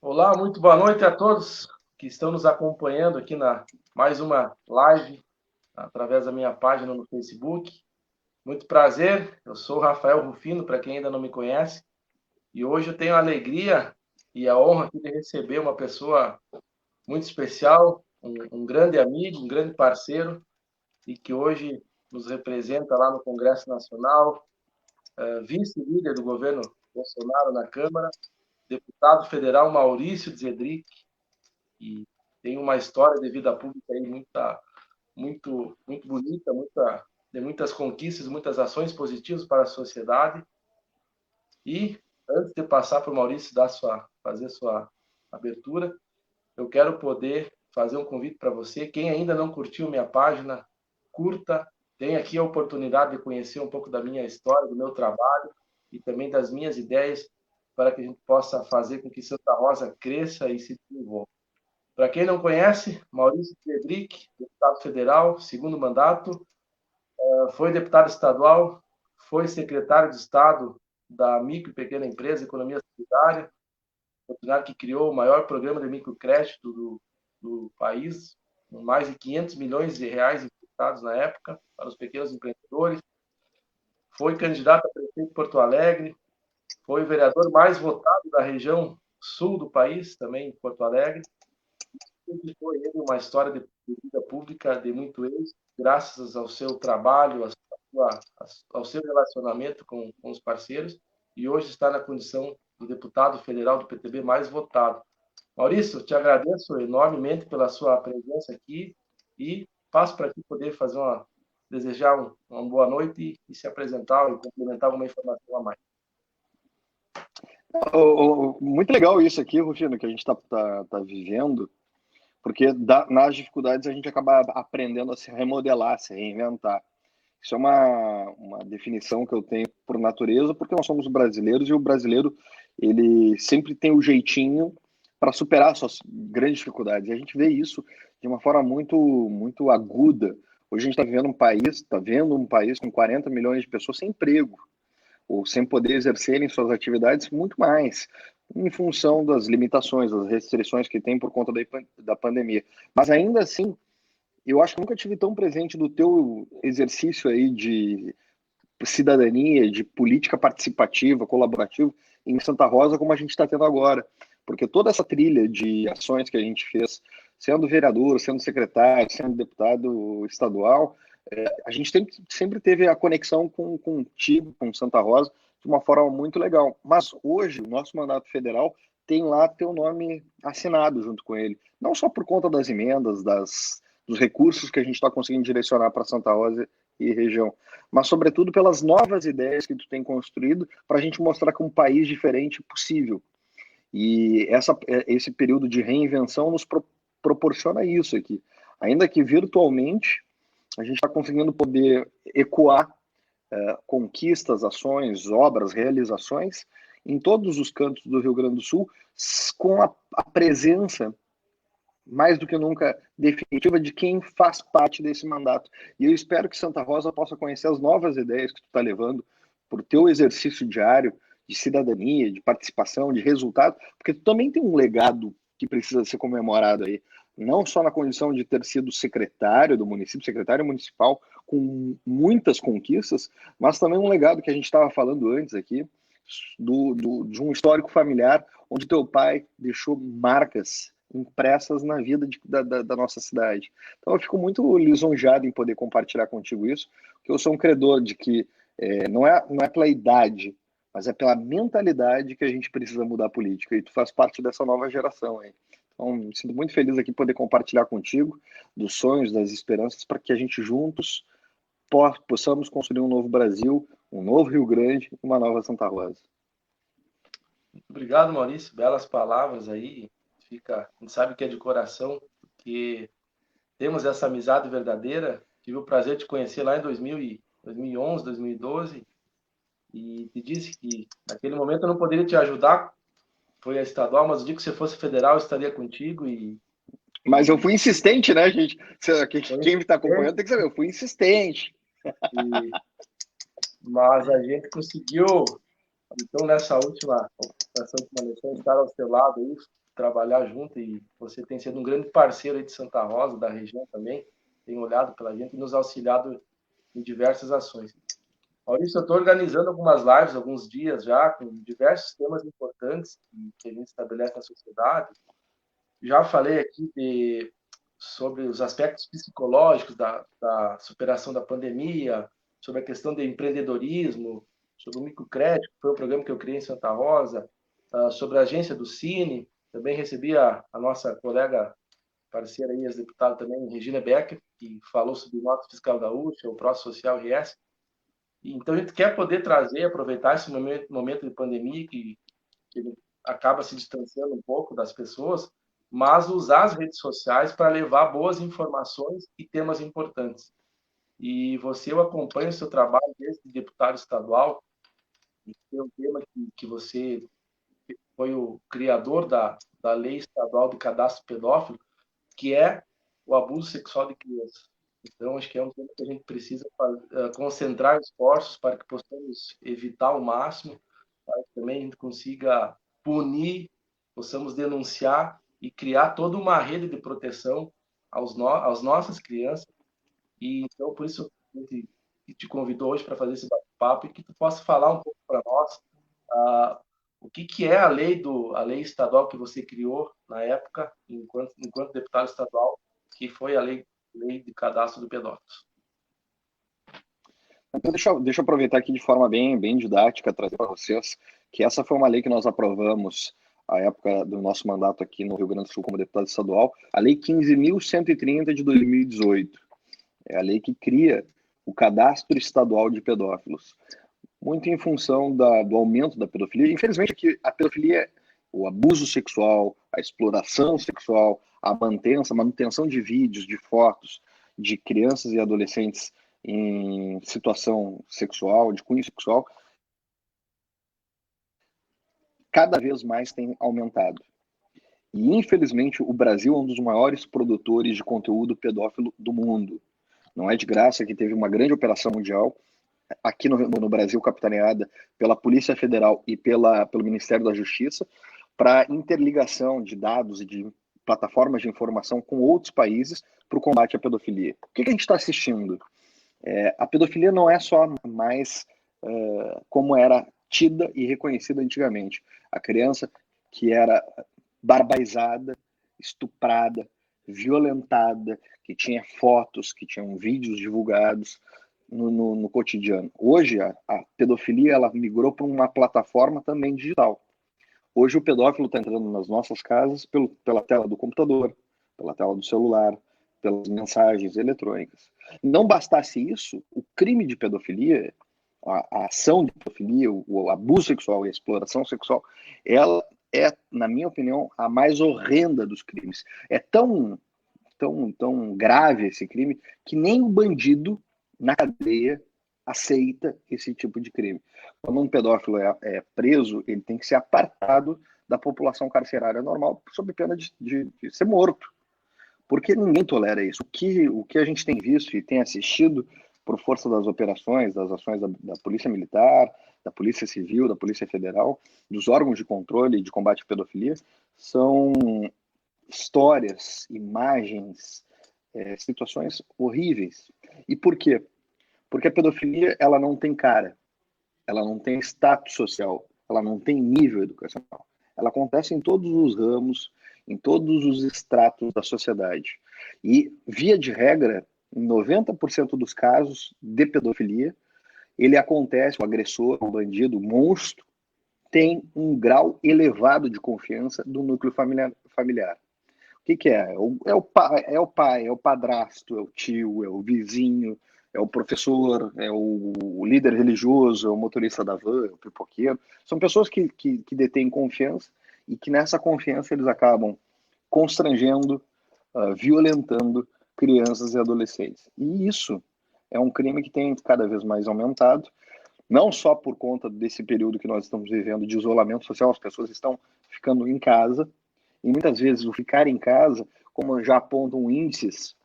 Olá, muito boa noite a todos que estão nos acompanhando aqui na mais uma live através da minha página no Facebook. Muito prazer, eu sou o Rafael Rufino, para quem ainda não me conhece, e hoje eu tenho a alegria e a honra aqui de receber uma pessoa muito especial, um grande amigo, um grande parceiro, e que hoje nos representa lá no Congresso Nacional, vice-líder do governo Bolsonaro na Câmara, deputado federal Maurício Zedric, e tem uma história de vida pública aí muito bonita, de muitas conquistas, muitas ações positivas para a sociedade. E antes de passar para o Maurício fazer sua abertura, eu quero poder fazer um convite para você. Quem ainda não curtiu minha página, curta. Tem aqui a oportunidade de conhecer um pouco da minha história, do meu trabalho e também das minhas ideias para que a gente possa fazer com que Santa Rosa cresça e se desenvolva. Para quem não conhece, Maurício Pedrick, deputado federal, segundo mandato, foi deputado estadual, foi secretário de Estado da Micro e Pequena Empresa Economia Solidária, funcionário que criou o maior programa de microcrédito do país, com mais de 500 milhões de reais emprestados na época para os pequenos empreendedores. Foi candidato a prefeito de Porto Alegre, foi o vereador mais votado da região sul do país, também em Porto Alegre. Sempre foi ele uma história de vida pública de muito êxito, graças ao seu trabalho, ao seu relacionamento com os parceiros, e hoje está na condição de deputado federal do PTB mais votado. Maurício, te agradeço enormemente pela sua presença aqui e passo para ti poder desejar uma boa noite e se apresentar e complementar alguma informação a mais. Muito legal isso aqui, Rufino, que a gente tá vivendo, porque nas dificuldades a gente acaba aprendendo a se remodelar, se reinventar. Isso é uma definição que eu tenho por natureza, porque nós somos brasileiros e o brasileiro ele sempre tem o jeitinho para superar suas grandes dificuldades. E a gente vê isso de uma forma muito aguda. Hoje a gente está vendo um país com 40 milhões de pessoas sem emprego, ou sem poder exercerem suas atividades muito mais, em função das limitações, das restrições que tem por conta da pandemia. Mas ainda assim, eu acho que nunca tive tão presente do teu exercício aí de cidadania, de política participativa, colaborativa em Santa Rosa como a gente está tendo agora. Porque toda essa trilha de ações que a gente fez, sendo vereador, sendo secretário, sendo deputado estadual, a gente sempre teve a conexão contigo, com Santa Rosa, de uma forma muito legal. Mas hoje, o nosso mandato federal tem lá teu nome assinado junto com ele. Não só por conta das emendas, dos recursos que a gente está conseguindo direcionar para Santa Rosa e região, mas sobretudo pelas novas ideias que tu tem construído para a gente mostrar que um país diferente é possível. E esse período de reinvenção nos proporciona isso aqui. Ainda que virtualmente, a gente está conseguindo poder ecoar conquistas, ações, obras, realizações em todos os cantos do Rio Grande do Sul, com a presença mais do que nunca definitiva de quem faz parte desse mandato. E eu espero que Santa Rosa possa conhecer as novas ideias que tu está levando por teu exercício diário de cidadania, de participação, de resultado, porque tu também tem um legado que precisa ser comemorado aí, não só na condição de ter sido secretário do município, secretário municipal, com muitas conquistas, mas também um legado que a gente estava falando antes aqui, de um histórico familiar, onde teu pai deixou marcas impressas na vida da nossa cidade. Então eu fico muito lisonjeado em poder compartilhar contigo isso, porque eu sou um credor de que não é pela idade, mas é pela mentalidade que a gente precisa mudar a política, e tu faz parte dessa nova geração aí. Então, me sinto muito feliz aqui poder compartilhar contigo dos sonhos, das esperanças, para que a gente juntos possamos construir um novo Brasil, um novo Rio Grande, uma nova Santa Rosa. Obrigado, Maurício. Belas palavras aí. A gente sabe que é de coração, porque temos essa amizade verdadeira. Tive o prazer de te conhecer lá em 2011, 2012, e te disse que naquele momento eu não poderia te ajudar, foi a estadual, mas o dia que você fosse federal eu estaria contigo. Mas eu fui insistente, né, gente? Quem está acompanhando tem que saber, eu fui insistente. Mas a gente conseguiu, então, nessa última eleição, estar ao seu lado aí, trabalhar junto, e você tem sido um grande parceiro aí de Santa Rosa, da região também, tem olhado pela gente e nos auxiliado em diversas ações. Maurício, eu estou organizando algumas lives, alguns dias já, com diversos temas importantes que a gente estabelece na sociedade. Já falei aqui sobre os aspectos psicológicos da superação da pandemia, sobre a questão de empreendedorismo, sobre o microcrédito, que foi um programa que eu criei em Santa Rosa, sobre a agência do Cine. Também recebi a nossa colega parceira aí, ex-deputada também, Regina Becker, que falou sobre o Nota Fiscal Gaúcha, o Pró Social RS. Então, a gente quer poder trazer, aproveitar esse momento de pandemia que acaba se distanciando um pouco das pessoas, mas usar as redes sociais para levar boas informações e temas importantes. E você, eu acompanho o seu trabalho desde deputado estadual, e tem um tema que você foi o criador da lei estadual do cadastro pedófilo, que é o abuso sexual de crianças. Então, acho que é um tema que a gente precisa concentrar esforços para que possamos evitar ao máximo, para que também a gente consiga punir, possamos denunciar e criar toda uma rede de proteção às nossas crianças. E então, por isso, a gente te convidou hoje para fazer esse bate-papo e que tu possa falar um pouco para nós o que é a lei estadual que você criou na época, enquanto deputado estadual, que foi a lei de cadastro do pedófilos. Então, deixa eu aproveitar aqui de forma bem didática, trazer para vocês que essa foi uma lei que nós aprovamos à época do nosso mandato aqui no Rio Grande do Sul como deputado estadual, a Lei 15.130 de 2018. É a lei que cria o cadastro estadual de pedófilos. Muito em função do aumento da pedofilia. Infelizmente, aqui, a pedofilia, o abuso sexual, a exploração sexual, a manutenção de vídeos, de fotos de crianças e adolescentes em situação sexual, de cunho sexual, cada vez mais tem aumentado. E, infelizmente, o Brasil é um dos maiores produtores de conteúdo pedófilo do mundo. Não é de graça que teve uma grande operação mundial aqui no Brasil, capitaneada pela Polícia Federal e pelo Ministério da Justiça, para interligação de dados e de plataformas de informação com outros países para o combate à pedofilia. O que a gente está assistindo? A pedofilia não é só mais como era tida e reconhecida antigamente. A criança que era barbarizada, estuprada, violentada, que tinha fotos, que tinham vídeos divulgados no cotidiano. Hoje, a pedofilia ela migrou para uma plataforma também digital. Hoje, o pedófilo está entrando nas nossas casas pela tela do computador, pela tela do celular, pelas mensagens eletrônicas. Não bastasse isso, o crime de pedofilia, a ação de pedofilia, o abuso sexual e a exploração sexual, ela é, na minha opinião, a mais horrenda dos crimes. É tão grave esse crime que nem o bandido na cadeia aceita esse tipo de crime. Quando um pedófilo é preso, ele tem que ser apartado da população carcerária normal, sob pena de ser morto. Porque ninguém tolera isso. O que a gente tem visto e tem assistido por força das operações, das ações da Polícia Militar, da Polícia Civil, da Polícia Federal, dos órgãos de controle e de combate à pedofilia, são histórias, imagens, situações horríveis. E por quê? Porque a pedofilia ela não tem cara, ela não tem status social, ela não tem nível educacional. Ela acontece em todos os ramos, em todos os estratos da sociedade. E, via de regra, em 90% dos casos de pedofilia, ele acontece, o agressor, o bandido, o monstro, tem um grau elevado de confiança do núcleo familiar. O que é? É o pai, é o padrasto, é o tio, é o vizinho, é o professor, é o líder religioso, é o motorista da van, é o pipoqueiro. São pessoas que detêm confiança e que nessa confiança eles acabam constrangendo, violentando crianças e adolescentes. E isso é um crime que tem cada vez mais aumentado, não só por conta desse período que nós estamos vivendo de isolamento social, as pessoas estão ficando em casa, e muitas vezes o ficar em casa, como já apontam índices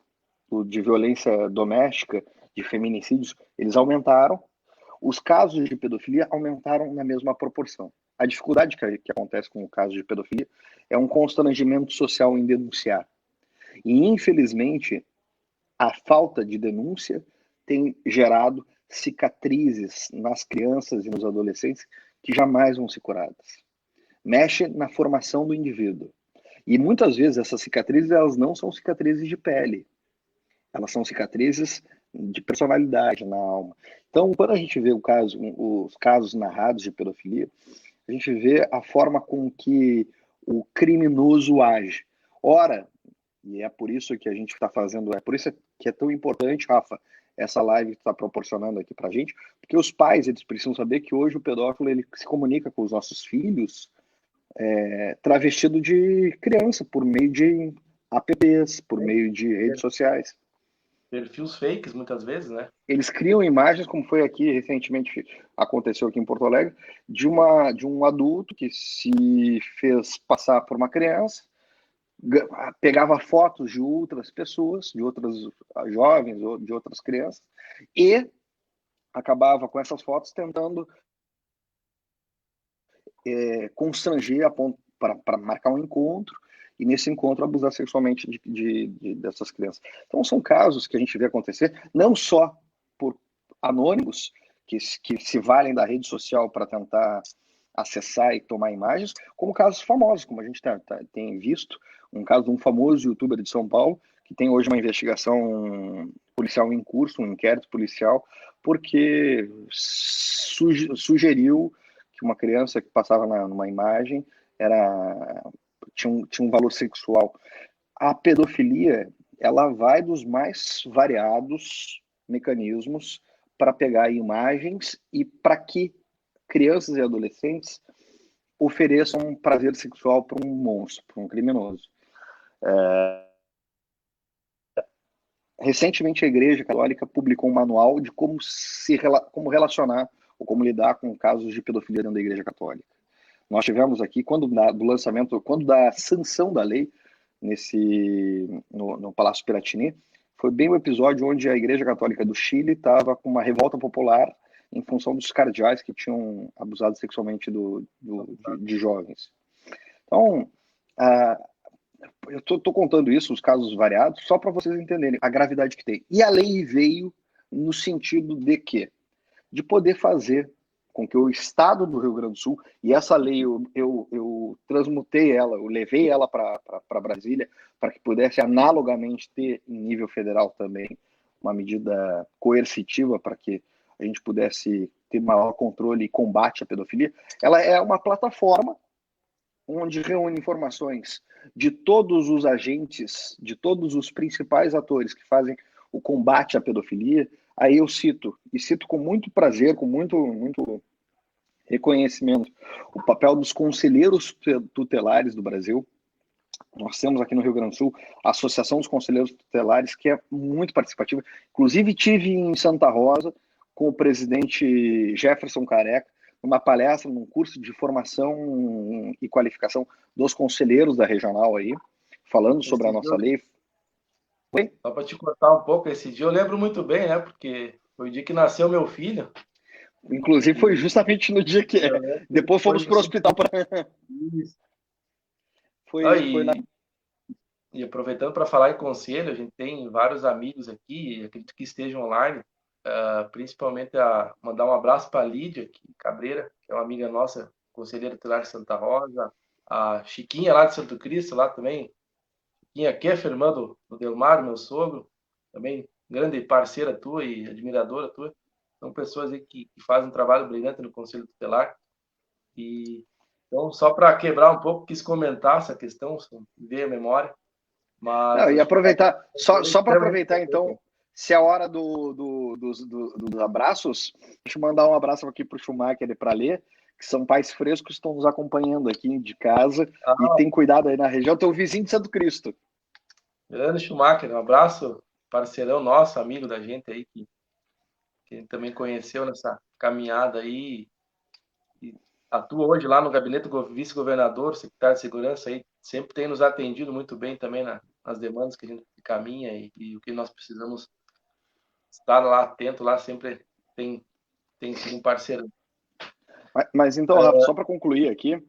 de violência doméstica, de feminicídios, eles aumentaram. Os casos de pedofilia aumentaram na mesma proporção. a dificuldade que acontece com o caso de pedofilia é um constrangimento social em denunciar. E, infelizmente, a falta de denúncia tem gerado cicatrizes nas crianças e nos adolescentes que jamais vão ser curadas. Mexe na formação do indivíduo. E muitas vezes essas cicatrizes, elas não são cicatrizes de pele. Elas são cicatrizes de personalidade na alma. Então, quando a gente vê os casos narrados de pedofilia, a gente vê a forma com que o criminoso age. Ora, e é por isso que a gente está fazendo, é por isso que é tão importante, Rafa, essa live que está proporcionando aqui para a gente, porque os pais, eles precisam saber que hoje o pedófilo, ele se comunica com os nossos filhos travestido de criança, por meio de apps, por meio de redes sociais. Perfis fakes, muitas vezes, né? Eles criam imagens, como foi aqui recentemente, aconteceu aqui em Porto Alegre, de um adulto que se fez passar por uma criança, pegava fotos de outras pessoas, de outras jovens ou de outras crianças, e acabava com essas fotos tentando constranger para marcar um encontro, e nesse encontro abusar sexualmente dessas crianças. Então são casos que a gente vê acontecer, não só por anônimos, que se valem da rede social para tentar acessar e tomar imagens, como casos famosos, como a gente tem visto, um caso de um famoso youtuber de São Paulo, que tem hoje uma investigação policial em curso, um inquérito policial, porque sugeriu que uma criança que passava numa imagem tinha um valor sexual. A pedofilia, ela vai dos mais variados mecanismos para pegar imagens e para que crianças e adolescentes ofereçam um prazer sexual para um monstro, para um criminoso. Recentemente, a Igreja Católica publicou um manual de como relacionar ou como lidar com casos de pedofilia dentro da Igreja Católica. Nós tivemos aqui, quando da sanção da lei no Palácio Piratini, foi bem o episódio onde a Igreja Católica do Chile estava com uma revolta popular em função dos cardeais que tinham abusado sexualmente de jovens. Então, eu estou contando isso, os casos variados, só para vocês entenderem a gravidade que tem. E a lei veio no sentido de quê? De poder fazer com que o Estado do Rio Grande do Sul, e essa lei eu transmutei ela, eu levei ela para Brasília, para que pudesse analogamente ter em nível federal também uma medida coercitiva para que a gente pudesse ter maior controle e combate à pedofilia. Ela é uma plataforma onde reúne informações de todos os agentes, de todos os principais atores que fazem o combate à pedofilia. Aí eu cito com muito prazer, com muito reconhecimento, o papel dos conselheiros tutelares do Brasil. Nós temos aqui no Rio Grande do Sul a Associação dos Conselheiros Tutelares, que é muito participativa. Inclusive, tive em Santa Rosa com o presidente Jefferson Careca, numa palestra, num curso de formação e qualificação dos conselheiros da regional aí, falando sobre a nossa lei. Oi? Só para te cortar um pouco, esse dia eu lembro muito bem, né? Porque foi o dia que nasceu meu filho. Inclusive foi justamente no dia que depois fomos para o hospital para... E aproveitando para falar em conselho, a gente tem vários amigos aqui, acredito que estejam online, principalmente mandar um abraço para a Lídia Cabreira, que é uma amiga nossa, conselheira tutelar de Santa Rosa, a Chiquinha lá de Santo Cristo, lá também, Chiquinha Keffer, irmã do Delmar, meu sogro, também grande parceira tua e admiradora tua. São pessoas aí que fazem um trabalho brilhante no Conselho Tutelar. E, então, só para quebrar um pouco, quis comentar essa questão, ver a memória. Mas e aproveitar, só para aproveitar, então, se é a hora dos abraços, deixa eu mandar um abraço aqui para o Schumacher e para a Lê, que são pais frescos que estão nos acompanhando aqui de casa e tem cuidado aí na região. Teu vizinho de Santo Cristo. Grande Schumacher, um abraço, parceirão nosso, amigo da gente aí, que a gente também conheceu nessa caminhada aí, e atua hoje lá no gabinete do vice-governador, secretário de segurança aí, sempre tem nos atendido muito bem também nas demandas que a gente caminha e o que nós precisamos estar lá atento, lá sempre tem sido um parceiro. Mas então, Rafa, só para concluir aqui,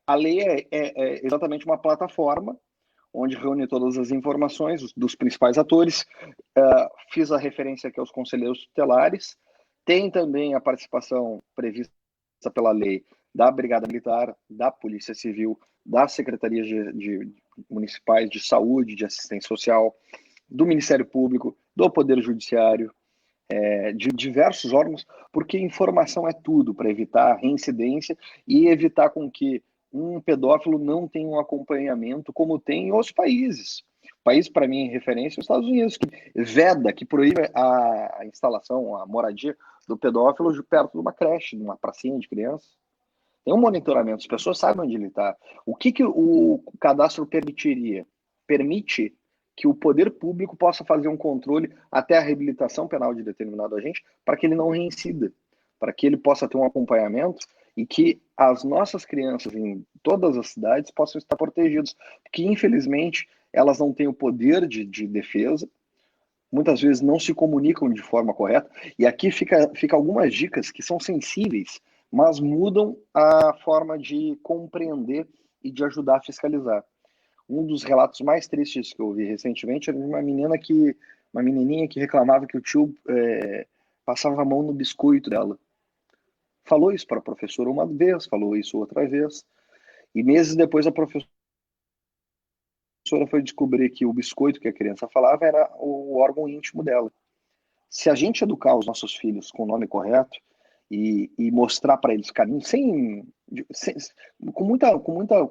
a lei é exatamente uma plataforma onde reúne todas as informações dos principais atores. Fiz a referência aqui aos conselheiros tutelares. Tem também a participação prevista pela lei da Brigada Militar, da Polícia Civil, das Secretarias Municipais de Saúde, de Assistência Social, do Ministério Público, do Poder Judiciário, de diversos órgãos, porque informação é tudo para evitar a reincidência e evitar com que um pedófilo não tenha um acompanhamento como tem em outros países. O país, para mim, em referência, é os Estados Unidos, que veda, que proíbe a instalação, a moradia do pedófilo perto de uma creche, de uma pracinha de crianças. Tem um monitoramento, as pessoas sabem onde ele está. O que o cadastro permitiria? Permite que o poder público possa fazer um controle até a reabilitação penal de determinado agente para que ele não reincida, para que ele possa ter um acompanhamento e que as nossas crianças em todas as cidades possam estar protegidas, porque infelizmente elas não têm o poder de defesa, muitas vezes não se comunicam de forma correta, e aqui fica algumas dicas que são sensíveis, mas mudam a forma de compreender e de ajudar a fiscalizar. Um dos relatos mais tristes que eu ouvi recentemente era de uma menininha que reclamava que o tio passava a mão no biscoito dela. Falou isso para a professora uma vez, falou isso outra vez, e meses depois a professora foi descobrir que o biscoito que a criança falava era o órgão íntimo dela. Se a gente educar os nossos filhos com o nome correto e mostrar para eles caminho,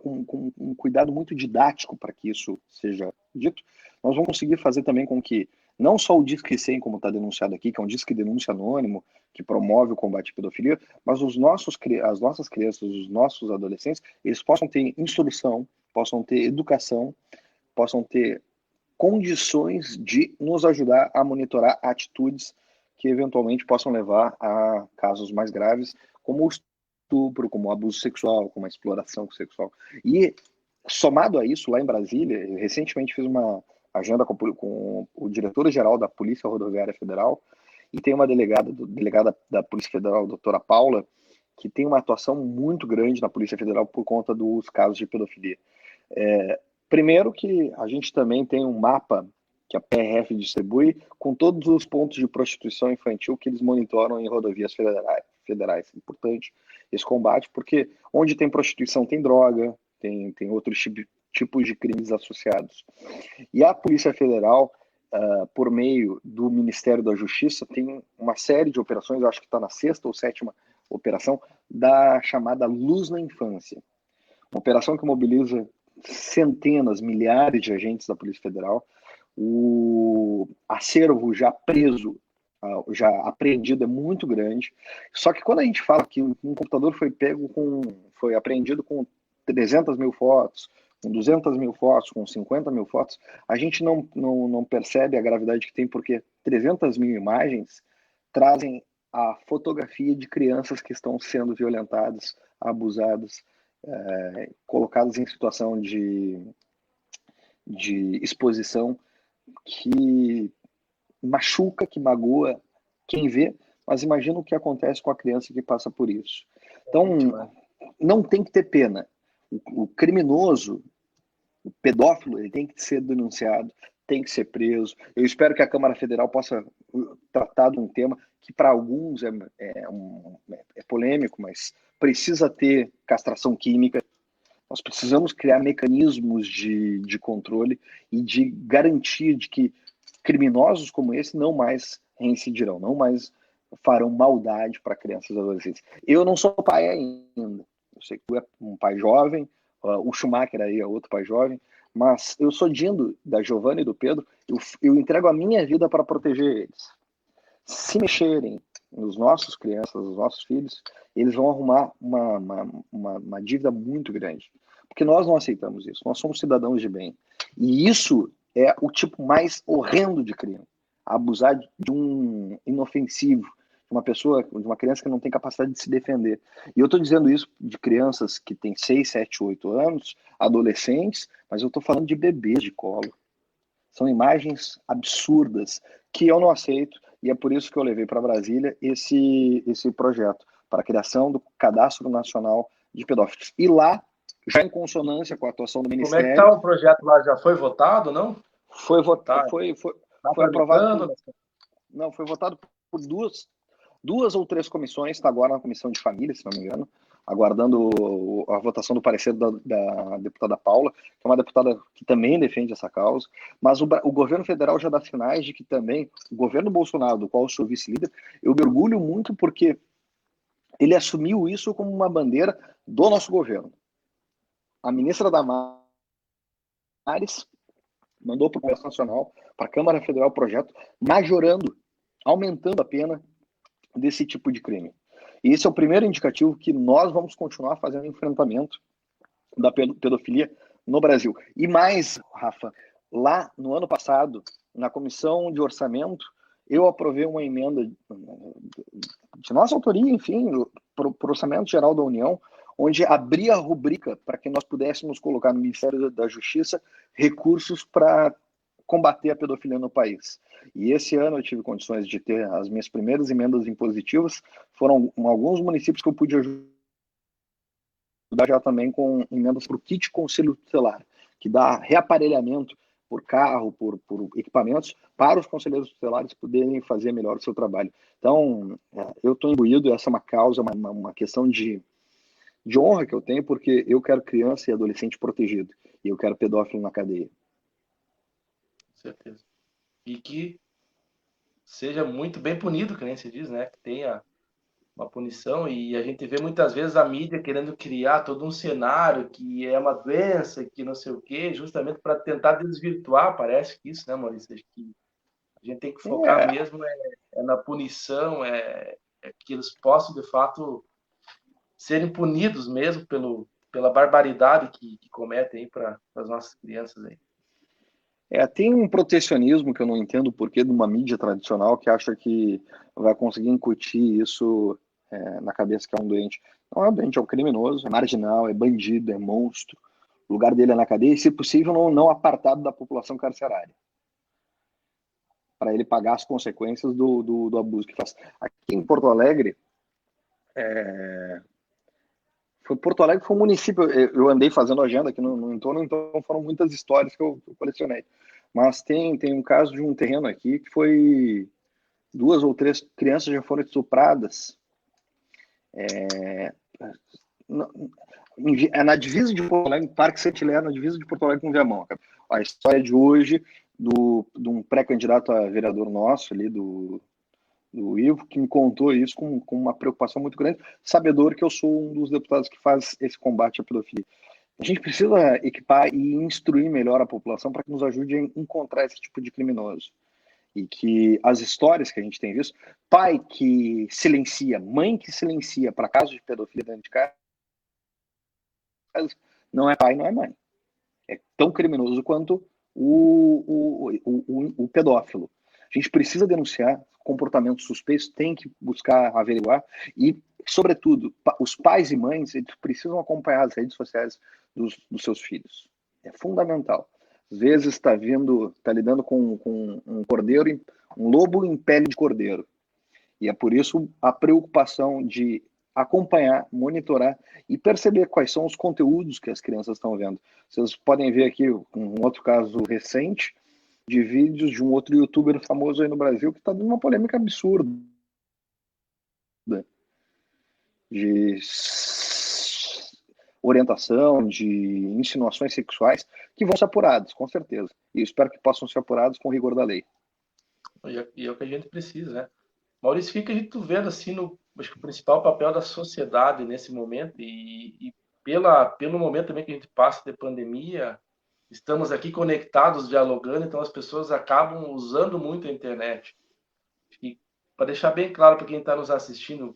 com um cuidado muito didático para que isso seja dito, nós vamos conseguir fazer também com que não só o Disque 100, como está denunciado aqui, que é um Disque Denúncia Anônimo, que promove o combate à pedofilia, mas as nossas crianças, os nossos adolescentes, eles possam ter instrução, possam ter educação, possam ter condições de nos ajudar a monitorar atitudes que eventualmente possam levar a casos mais graves, como o estupro, como o abuso sexual, como a exploração sexual. E, somado a isso, lá em Brasília, eu recentemente fiz uma agenda com o diretor-geral da Polícia Rodoviária Federal, e tem uma delegada da Polícia Federal, a doutora Paula, que tem uma atuação muito grande na Polícia Federal por conta dos casos de pedofilia. Primeiro que a gente também tem um mapa que a PRF distribui com todos os pontos de prostituição infantil que eles monitoram em rodovias federais. Importante esse combate, porque onde tem prostituição tem droga, tem outros tipos de crimes associados. E a Polícia Federal, por meio do Ministério da Justiça, tem uma série de operações, eu acho que está na 6ª ou 7ª operação, da chamada Luz na Infância. Uma operação que mobiliza centenas, milhares de agentes da Polícia Federal. O acervo já preso, já apreendido é muito grande. Só que quando a gente fala que um computador foi apreendido com 300 mil fotos, com 200 mil fotos, com 50 mil fotos, a gente não percebe a gravidade que tem, porque 300 mil imagens trazem a fotografia de crianças que estão sendo violentadas, abusadas, colocadas em situação de exposição que machuca, que magoa quem vê, mas imagina o que acontece com a criança que passa por isso. Então, não tem que ter pena. O criminoso, o pedófilo, ele tem que ser denunciado, tem que ser preso. Eu espero que a Câmara Federal possa tratar de um tema que para alguns é polêmico, mas precisa ter castração química. Nós precisamos criar mecanismos de controle e de garantia de que criminosos como esse não mais reincidirão, não mais farão maldade para crianças e adolescentes. Eu não sou pai ainda. Eu sei que tu é um pai jovem, o Schumacher aí é outro pai jovem, mas eu sou Dindo, da Giovana e do Pedro, eu entrego a minha vida para proteger eles. Se mexerem nos nossos crianças, nos nossos filhos, eles vão arrumar uma dívida muito grande. Porque nós não aceitamos isso, nós somos cidadãos de bem. E isso é o tipo mais horrendo de crime. Abusar de um inofensivo, de uma criança que não tem capacidade de se defender. E eu estou dizendo isso de crianças que têm 6, 7, 8 anos, adolescentes, mas eu estou falando de bebês de colo. São imagens absurdas que eu não aceito, e é por isso que eu levei para Brasília esse projeto, para a criação do Cadastro Nacional de Pedófilos. E lá, já em consonância com a atuação do Como é que Ministério... está o projeto lá? Já foi votado, não? Foi Tá, aprovado tramitando? por... Não, foi votado por duas ou três comissões, está agora na Comissão de Família, se não me engano, aguardando a votação do parecer da deputada Paula, que é uma deputada que também defende essa causa, mas o governo federal já dá sinais de que também, o governo Bolsonaro, do qual eu sou vice-líder, eu me orgulho muito porque ele assumiu isso como uma bandeira do nosso governo. A ministra Damares mandou para o Congresso Nacional, para a Câmara Federal, o projeto, majorando, aumentando a pena desse tipo de crime. E esse é o primeiro indicativo que nós vamos continuar fazendo enfrentamento da pedofilia no Brasil. E mais, Rafa, lá no ano passado, na Comissão de Orçamento, eu aprovei uma emenda de nossa autoria, enfim, para o Orçamento Geral da União, onde abria a rubrica para que nós pudéssemos colocar no Ministério da Justiça recursos para combater a pedofilia no país. E esse ano eu tive condições de ter as minhas primeiras emendas impositivas, foram alguns municípios que eu pude ajudar já também com emendas para o kit conselho tutelar, que dá reaparelhamento por carro, por equipamentos, para os conselheiros tutelares poderem fazer melhor o seu trabalho. Então, eu estou imbuído, essa é uma causa, uma questão de honra que eu tenho, porque eu quero criança e adolescente protegido, e eu quero pedófilo na cadeia. Com certeza. E que seja muito bem punido, que nem se diz, né? Que tenha uma punição, e a gente vê muitas vezes a mídia querendo criar todo um cenário que é uma doença, que não sei o quê, justamente para tentar desvirtuar, parece que isso, né, Maurício? Acho que a gente tem que focar mesmo na punição, que eles possam, de fato, serem punidos mesmo pela barbaridade que cometem aí para as nossas crianças aí. Tem um protecionismo que eu não entendo o porquê de uma mídia tradicional que acha que vai conseguir incutir isso na cabeça que é um doente. Não é um doente, é um criminoso, é marginal, é bandido, é monstro. O lugar dele é na cadeia e, se possível, não apartado da população carcerária, para ele pagar as consequências do abuso que faz. Aqui em Porto Alegre, Porto Alegre foi um município, eu andei fazendo agenda aqui no entorno, então foram muitas histórias que eu colecionei. Mas tem um caso de um terreno aqui que foi 2 ou 3 crianças já foram estupradas. Na divisa de Porto Alegre, Parque Santilé, na divisa de Porto Alegre com Viamão. A história de hoje de um pré-candidato a vereador nosso ali, do Ivo, que me contou isso com uma preocupação muito grande, sabedor que eu sou um dos deputados que faz esse combate à pedofilia. A gente precisa equipar e instruir melhor a população para que nos ajude a encontrar esse tipo de criminoso. E que as histórias que a gente tem visto, pai que silencia, mãe que silencia para casos de pedofilia dentro de casa, não é pai, não é mãe. É tão criminoso quanto o pedófilo. A gente precisa denunciar comportamentos suspeitos, tem que buscar averiguar e, sobretudo, os pais e mães eles precisam acompanhar as redes sociais dos seus filhos. É fundamental. Às vezes está lidando com um cordeiro, um lobo em pele de cordeiro. E é por isso a preocupação de acompanhar, monitorar e perceber quais são os conteúdos que as crianças estão vendo. Vocês podem ver aqui um outro caso recente de vídeos de um outro youtuber famoso aí no Brasil que está dando uma polêmica absurda de orientação, de insinuações sexuais que vão ser apuradas, com certeza. E eu espero que possam ser apuradas com rigor da lei. E é o que a gente precisa, né? Maurício, fica a gente vendo assim acho que o principal papel da sociedade nesse momento e pelo momento também que a gente passa de pandemia, estamos aqui conectados, dialogando, então as pessoas acabam usando muito a internet. E para deixar bem claro para quem está nos assistindo,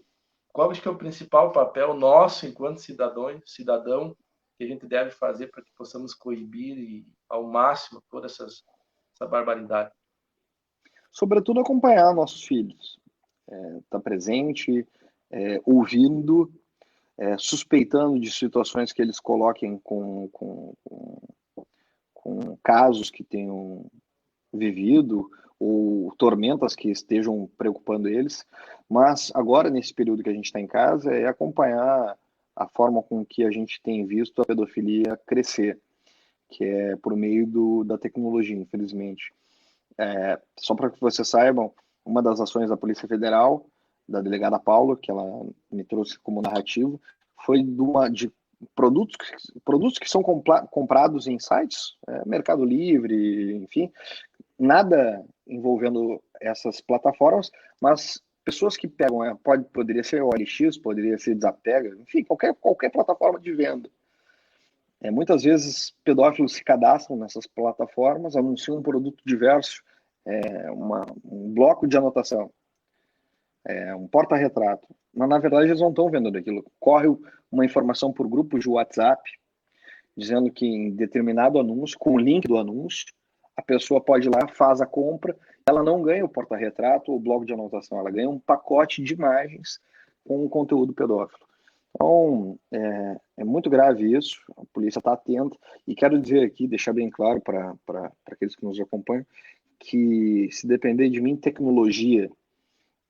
qual acho que é o principal papel nosso enquanto cidadão que a gente deve fazer para que possamos coibir ao máximo toda essa barbaridade? Sobretudo acompanhar nossos filhos. Tá presente, ouvindo, suspeitando de situações que eles coloquem com casos que tenham vivido, ou tormentas que estejam preocupando eles, mas agora, nesse período que a gente está em casa, é acompanhar a forma com que a gente tem visto a pedofilia crescer, que é por meio da tecnologia, infelizmente. Só para que vocês saibam, uma das ações da Polícia Federal, da delegada Paula, que ela me trouxe como narrativo, foi de produtos que são comprados em sites, Mercado Livre, enfim, nada envolvendo essas plataformas, mas pessoas que pegam, poderia ser o OLX, poderia ser Desapega, enfim, qualquer plataforma de venda. Muitas vezes pedófilos se cadastram nessas plataformas, anunciam um produto diverso, um bloco de anotação, um porta-retrato, mas na verdade eles não estão vendo aquilo. Corre uma informação por grupos de WhatsApp, dizendo que em determinado anúncio, com o link do anúncio, a pessoa pode ir lá, faz a compra, ela não ganha o porta-retrato ou o bloco de anotação, ela ganha um pacote de imagens com o conteúdo pedófilo. Então, é muito grave isso, a polícia está atenta, e quero dizer aqui, deixar bem claro para aqueles que nos acompanham, que se depender de mim, tecnologia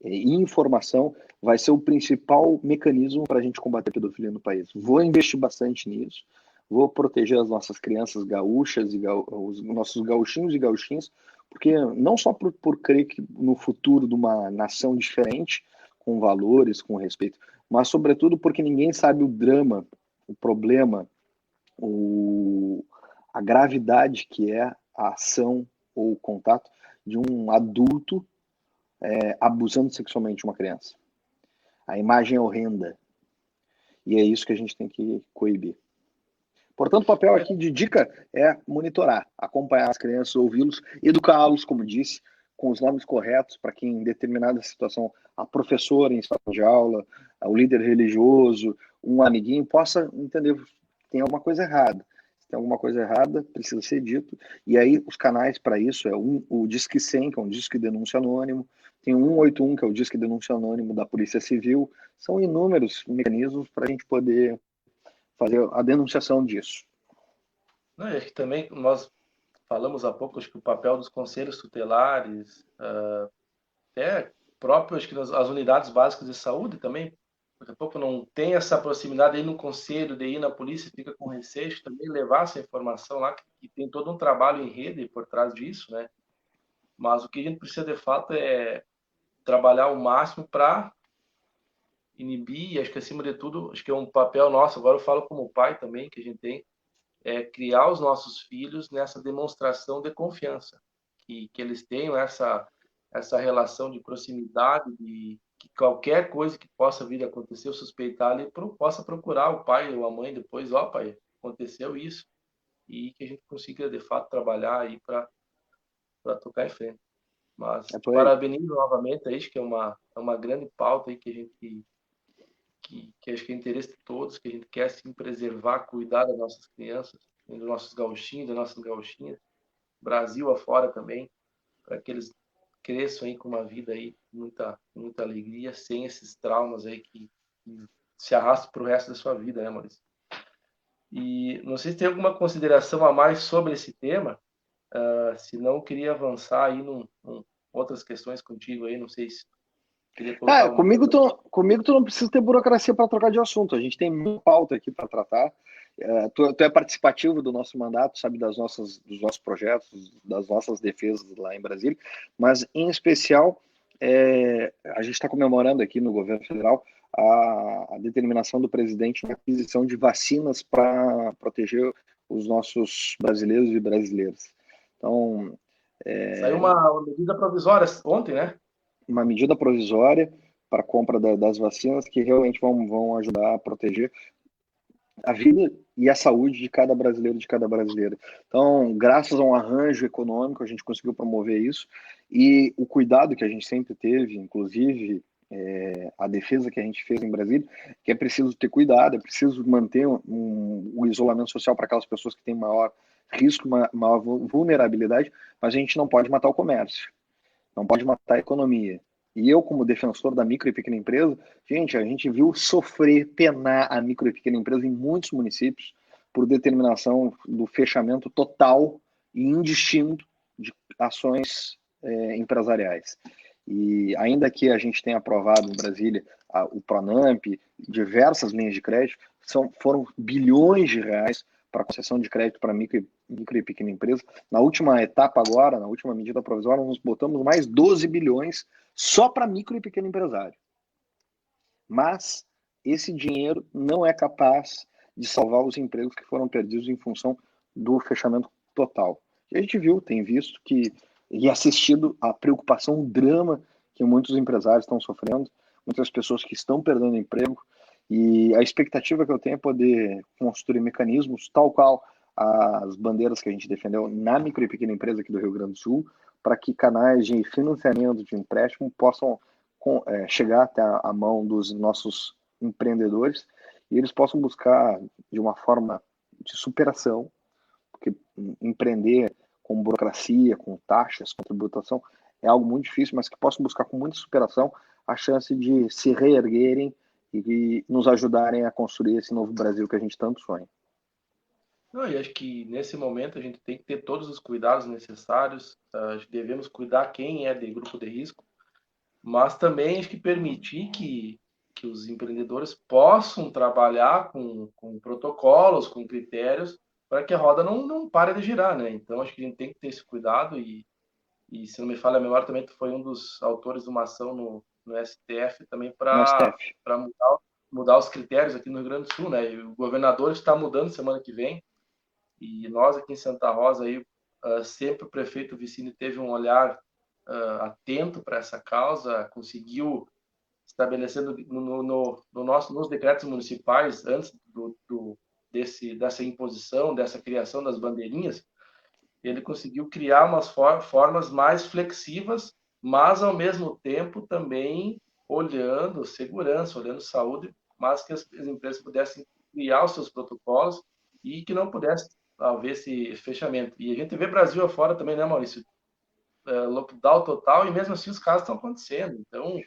e informação vai ser o principal mecanismo para a gente combater a pedofilia no país. Vou investir bastante nisso, vou proteger as nossas crianças gaúchas e os nossos gauchinhos e gauchinhas, porque não só por crer que no futuro de uma nação diferente, com valores, com respeito, mas sobretudo porque ninguém sabe o drama, o problema, a gravidade que é a ação ou o contato de um adulto abusando sexualmente de uma criança. A imagem é horrenda. E é isso que a gente tem que coibir. Portanto, o papel aqui de dica é monitorar, acompanhar as crianças, ouvi-los, educá-los, como disse, com os nomes corretos, para que em determinada situação a professora em sala de aula, o líder religioso, um amiguinho possa entender que tem alguma coisa errada. Se tem alguma coisa errada, precisa ser dito. E aí os canais para isso o Disque 100, que é um disque denúncia anônimo, tem o 181, que é o disque denúncia anônimo da Polícia Civil. São inúmeros mecanismos para a gente poder fazer a denunciação disso. Não, acho que também nós falamos há pouco, acho que o papel dos conselhos tutelares, até próprio, acho que as unidades básicas de saúde também, daqui a pouco não tem essa proximidade aí no conselho, de ir na polícia, fica com receio, também levar essa informação lá, que tem todo um trabalho em rede por trás disso, né? Mas o que a gente precisa de fato é trabalhar o máximo para inibir, e acho que acima de tudo, acho que é um papel nosso, agora eu falo como pai também, que a gente tem, criar os nossos filhos nessa demonstração de confiança, que eles tenham essa relação de proximidade, de que qualquer coisa que possa vir a acontecer, ou suspeitar, ele possa procurar o pai ou a mãe depois, pai, aconteceu isso, e que a gente consiga, de fato, trabalhar aí para tocar em frente. Mas te parabenizo novamente, acho que é uma grande pauta aí que a gente que acho que é interesse de todos, que a gente quer sim preservar, cuidar das nossas crianças, dos nossos gauchinhos, das nossas gauchinhas, Brasil afora também, para que eles cresçam aí com uma vida aí muita alegria, sem esses traumas aí que se arrastam para o resto da sua vida, né, Maurício? E não sei se tem alguma consideração a mais sobre esse tema, se não, eu queria avançar aí outras questões contigo aí, não sei se queria colocar alguma coisa. Comigo tu não precisa ter burocracia para trocar de assunto. A gente tem muita pauta aqui para tratar. Tu é participativo do nosso mandato, sabe dos nossos projetos, das nossas defesas lá em Brasília, mas em especial a gente está comemorando aqui no governo federal a determinação do presidente na aquisição de vacinas para proteger os nossos brasileiros e brasileiras. Então, saiu uma medida provisória ontem, né? Uma medida provisória para a compra das vacinas que realmente vão ajudar a proteger a vida e a saúde de cada brasileiro e de cada brasileira. Então, graças a um arranjo econômico, a gente conseguiu promover isso, e o cuidado que a gente sempre teve, inclusive a defesa que a gente fez em Brasília, que é preciso ter cuidado, é preciso manter o isolamento social para aquelas pessoas que têm maior risco, maior vulnerabilidade, mas a gente não pode matar o comércio, não pode matar a economia. E eu, como defensor da micro e pequena empresa, a gente viu sofrer, penar a micro e pequena empresa em muitos municípios por determinação do fechamento total e indistinto de ações empresariais. E ainda que a gente tenha aprovado em Brasília o Pronamp, diversas linhas de crédito, foram bilhões de reais para concessão de crédito para micro e pequena empresa. Na última etapa agora, na última medida provisória, nós botamos mais 12 bilhões só para micro e pequeno empresário. Mas esse dinheiro não é capaz de salvar os empregos que foram perdidos em função do fechamento total. E a gente tem visto e assistido a preocupação, o drama que muitos empresários estão sofrendo, muitas pessoas que estão perdendo emprego, e a expectativa que eu tenho é poder construir mecanismos tal qual as bandeiras que a gente defendeu na micro e pequena empresa aqui do Rio Grande do Sul, para que canais de financiamento de empréstimo possam chegar até a mão dos nossos empreendedores e eles possam buscar de uma forma de superação, porque empreender com burocracia, com taxas, com tributação, é algo muito difícil, mas que possam buscar com muita superação a chance de se reerguerem e nos ajudarem a construir esse novo Brasil que a gente tanto sonha. Não, e acho que nesse momento a gente tem que ter todos os cuidados necessários, devemos cuidar quem é de grupo de risco, mas também acho que permitir que os empreendedores possam trabalhar com protocolos, com critérios, para que a roda não pare de girar, né? Então, acho que a gente tem que ter esse cuidado e se não me falha a memória, também tu foi um dos autores de uma ação no STF também para mudar os critérios aqui no Rio Grande do Sul, né? E o governador está mudando semana que vem e nós aqui em Santa Rosa, aí, sempre o prefeito Vicini teve um olhar atento para essa causa, conseguiu estabelecer nos decretos municipais, antes dessa imposição, dessa criação das bandeirinhas, ele conseguiu criar umas formas mais flexivas, mas ao mesmo tempo também olhando segurança, olhando saúde, mas que as empresas pudessem criar os seus protocolos e que não pudesse haver esse fechamento. E a gente vê Brasil afora também, né, Maurício? Lockdown total e mesmo assim os casos estão acontecendo. Então,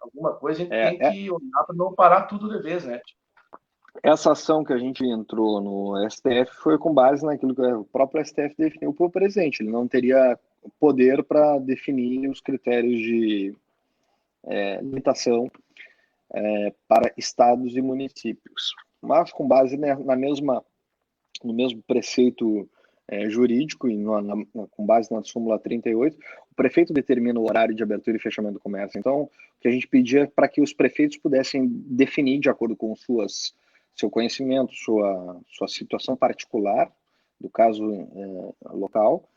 alguma coisa a gente tem que olhar para não parar tudo de vez, né? Essa ação que a gente entrou no STF foi com base naquilo que o próprio STF definiu para o presidente. Ele não teria poder para definir os critérios de limitação para estados e municípios. Mas com base no mesmo preceito jurídico e com base na súmula 38, o prefeito determina o horário de abertura e fechamento do comércio. Então, o que a gente pedia é para que os prefeitos pudessem definir, de acordo com seu conhecimento, sua situação particular, do caso local,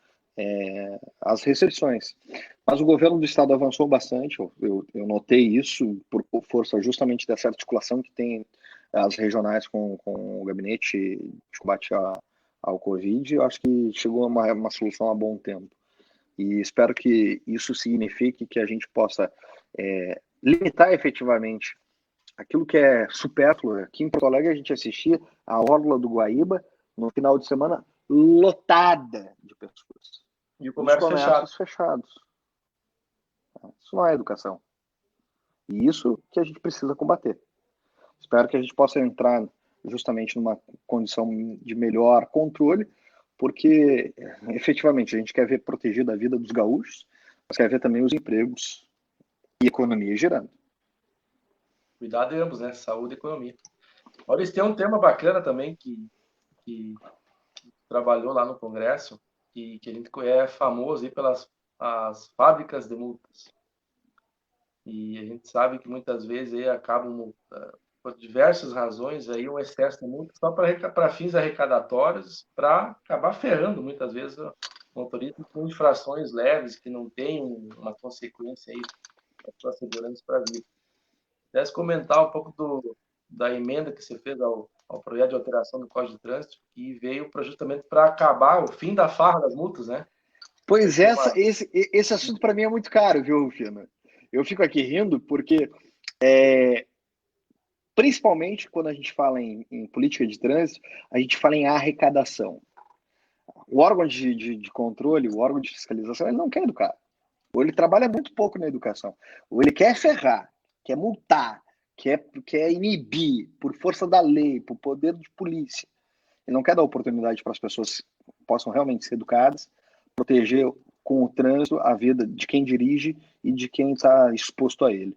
as restrições. Mas o governo do estado avançou bastante, eu notei isso por força justamente dessa articulação que tem as regionais com o gabinete de combate ao Covid. Eu acho que chegou a uma solução há bom tempo. E espero que isso signifique que a gente possa limitar efetivamente aquilo que é supérfluo. Aqui em Porto Alegre a gente assistia a Orla do Guaíba no final de semana lotada de pessoas. E o comércio fechados. Isso não é educação. E isso que a gente precisa combater. Espero que a gente possa entrar justamente numa condição de melhor controle, porque efetivamente a gente quer ver protegida a vida dos gaúchos, mas quer ver também os empregos e a economia girando. Cuidado de ambos, né? Saúde e economia. Maurício, tem um tema bacana também que trabalhou lá no Congresso, que a gente é famoso aí pelas as fábricas de multas. E a gente sabe que muitas vezes aí acabam, por diversas razões, aí um excesso de multa só para fins arrecadatórios, para acabar ferrando muitas vezes o motorista com infrações leves que não têm uma consequência aí para a sua segurança para a vida. Queres comentar um pouco da emenda que você fez ao projeto de alteração do Código de Trânsito, que veio justamente para acabar o fim da farra das multas, né? Pois esse assunto para mim é muito caro, viu, Rufino? Eu fico aqui rindo porque, principalmente quando a gente fala em política de trânsito, a gente fala em arrecadação. O órgão de controle, o órgão de fiscalização, ele não quer educar. Ou ele trabalha muito pouco na educação. Ou ele quer ferrar, quer multar, quer inibir por força da lei, por poder de polícia. Ele não quer dar oportunidade para as pessoas que possam realmente ser educadas, proteger com o trânsito, a vida de quem dirige e de quem está exposto a ele.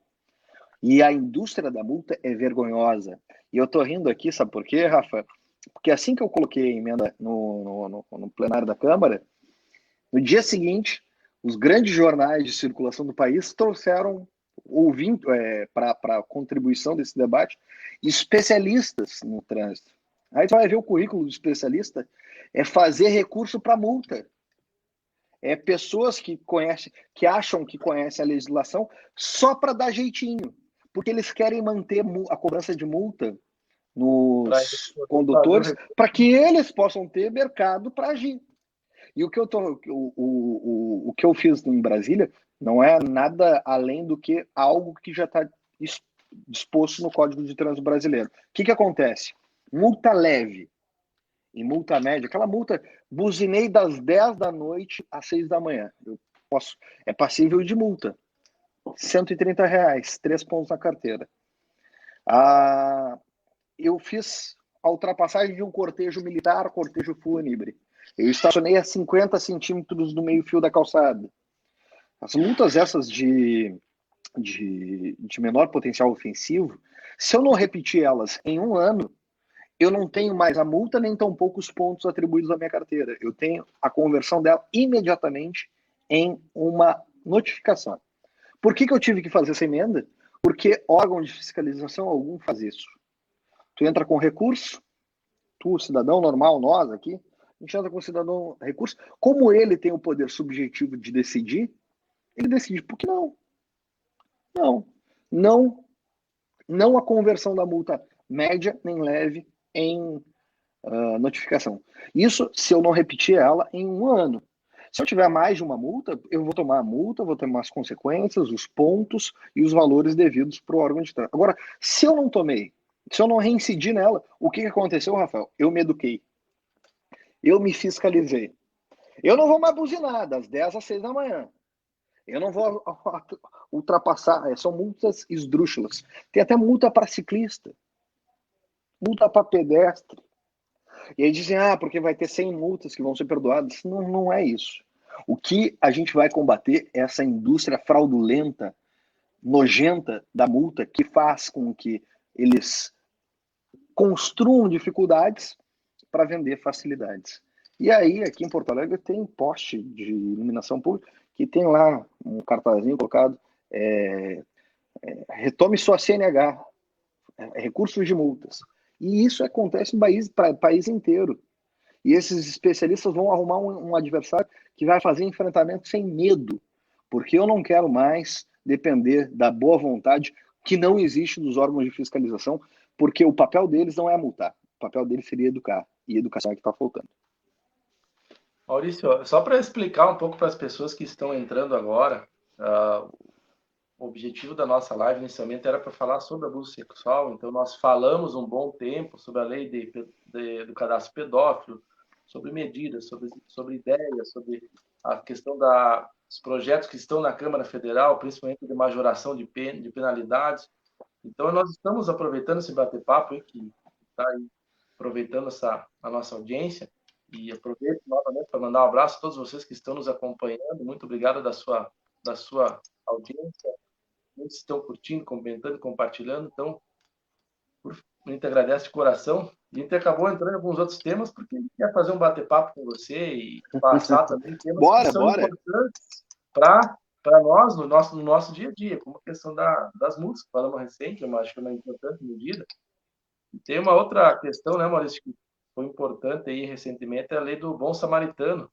E a indústria da multa é vergonhosa. E eu estou rindo aqui, sabe por quê, Rafa? Porque assim que eu coloquei a emenda no plenário da Câmara, no dia seguinte, os grandes jornais de circulação do país trouxeram, ouvindo, para a contribuição desse debate, especialistas no trânsito. Aí você vai ver o currículo do especialista, é fazer recurso para multa. É pessoas que conhecem, que acham que conhecem a legislação só para dar jeitinho, porque eles querem manter a cobrança de multa Para nos poder fazer o condutores para que eles possam ter mercado para agir. E o que eu fiz em Brasília não é nada além do que algo que já está disposto no Código de Trânsito Brasileiro. O que acontece? Multa leve e multa média, aquela multa, buzinei das 10 da noite às 6 da manhã. É passível de multa. R$ 130, 3 pontos na carteira. Eu fiz a ultrapassagem de um cortejo militar, cortejo fúnebre. Eu estacionei a 50 centímetros do meio-fio da calçada. As multas essas de menor potencial ofensivo, se eu não repetir elas em um ano, eu não tenho mais a multa nem tampouco os pontos atribuídos à minha carteira. Eu tenho a conversão dela imediatamente em uma notificação. Por que eu tive que fazer essa emenda? Porque órgão de fiscalização algum faz isso. Tu entra com recurso, tu, cidadão normal, nós aqui, a gente entra com o cidadão recurso. Como ele tem o poder subjetivo de decidir, ele decide. Por que não? Não a conversão da multa média nem leve em notificação. Isso se eu não repetir ela em um ano. Se eu tiver mais de uma multa, eu vou tomar a multa, vou tomar as consequências, os pontos e os valores devidos para o órgão de trânsito. Agora, se eu não tomei, se eu não reincidir nela, o que aconteceu, Rafael? Eu me eduquei. Eu me fiscalizei. Eu não vou mais buzinar das 10 às 6 da manhã. Eu não vou ultrapassar. São multas esdrúxulas. Tem até multa para ciclista. Multa para pedestre. E aí dizem, porque vai ter 100 multas que vão ser perdoadas. Não, não é isso. O que a gente vai combater é essa indústria fraudulenta, nojenta da multa, que faz com que eles construam dificuldades para vender facilidades. E aí, aqui em Porto Alegre, tem poste de iluminação pública que tem lá um cartazinho colocado, retome sua CNH, recursos de multas. E isso acontece no país inteiro. E esses especialistas vão arrumar um adversário que vai fazer enfrentamento sem medo, porque eu não quero mais depender da boa vontade que não existe dos órgãos de fiscalização, porque o papel deles não é multar, o papel deles seria educar, e educação é que está faltando. Maurício, só para explicar um pouco para as pessoas que estão entrando agora, o objetivo da nossa live inicialmente era para falar sobre abuso sexual, então nós falamos um bom tempo sobre a lei do cadastro pedófilo, sobre medidas, sobre ideias, sobre a questão dos projetos que estão na Câmara Federal, principalmente de majoração de penalidades. Então nós estamos aproveitando esse bate-papo que está aproveitando a nossa audiência. E aproveito novamente para mandar um abraço a todos vocês que estão nos acompanhando. Muito obrigado da sua audiência. Muitos estão curtindo, comentando, compartilhando. Então, a gente agradece de coração. E a gente acabou entrando em alguns outros temas porque a gente quer fazer um bate-papo com você e passar também temas que são importantes para nós no nosso dia a dia, como a questão das multas, que falamos recente, eu acho que é uma importante medida. E tem uma outra questão, né, Maurício, que foi importante aí recentemente, é a lei do bom samaritano,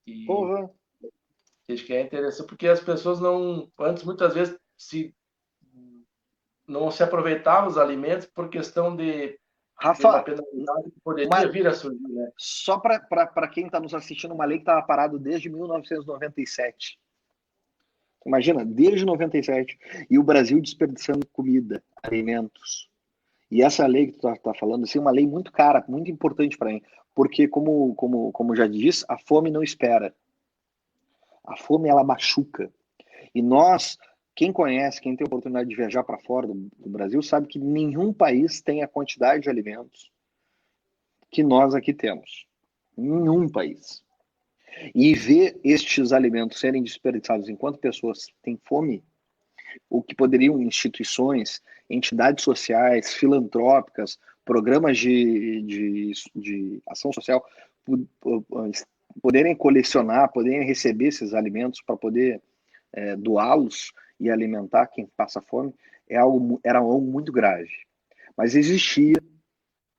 que acho que é interessante, porque as pessoas antes muitas vezes não se aproveitavam os alimentos por questão de Rafa, penalidade que poderia vir a surgir, né? Só para quem está nos assistindo, uma lei que estava parada desde 1997. Imagina, desde 97. E o Brasil desperdiçando comida, alimentos. E essa lei que tu tá falando, assim, é uma lei muito cara, muito importante para mim, porque como já disse, a fome não espera. A fome, ela machuca. E nós, quem conhece, quem tem a oportunidade de viajar para fora do Brasil, sabe que nenhum país tem a quantidade de alimentos que nós aqui temos. Nenhum país. E ver estes alimentos serem desperdiçados enquanto pessoas têm fome, o que poderiam instituições, entidades sociais, filantrópicas, programas de ação social poderem colecionar, poderem receber esses alimentos para poder doá-los e alimentar quem passa fome, era algo muito grave. Mas existia